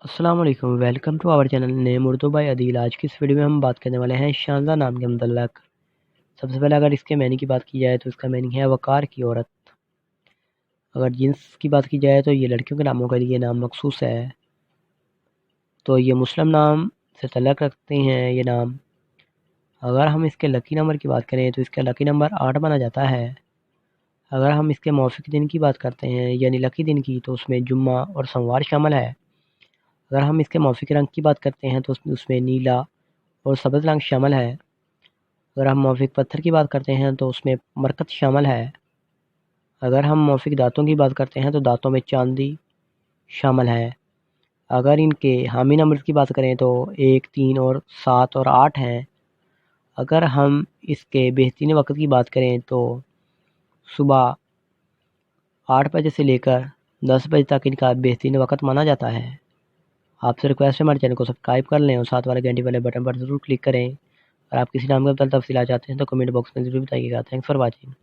अस्सलाम वालेकुम, welcome to our channel name Urdu by Adeel. आज की इस वीडियो में हम बात करने वाले हैं शानदार नाम के मुतल्लक। सबसे पहले अगर इसके मीनिंग की बात की जाए तो इसका मीनिंग है वक़ार की औरत। अगर जिन्स की बात की जाए तो ये लड़कियों के नामों के लिए नाम मखसूस है, तो ये मुस्लिम नाम से तल्लुक़ रखते हैं ये नाम। अगर हम इसके लकी नंबर की बात करें तो इसका लकी नंबर 8 माना जाता है। अगर हम इसके मौफ़िक़ दिन की बात करते हैं यानी लकी दिन की, तो उसमें जुम्मा और सोमवार शामिल है। अगर हम इसके मौफ़िक़ रंग की बात करते हैं तो उसमें नीला और सब्ज़ रंग शामिल है। अगर हम मौफ़िक़ पत्थर की बात करते हैं तो उसमें मरकत शामिल है। अगर हम मौफ़िक़ दाँतों की बात करते हैं तो दाँतों में चांदी शामिल है। अगर इनके हामी नंबर्स की बात करें तो 1, 3 और 7 और 8 हैं। अगर हम इसके बेहतरीन वक़्त की बात करें तो सुबह 8 बजे से लेकर 10 बजे तक इनका बेहतरीन वक़्त माना जाता है। आपसे रिक्वेस्ट है हमारे चैनल को सब्सक्राइब कर लें और साथ वाले घंटी वाले बटन पर ज़रूर क्लिक करें। और आप किसी नाम का तफ़सीलात चाहते हैं तो कमेंट बॉक्स में ज़रूर बताइएगा। Thanks for watching.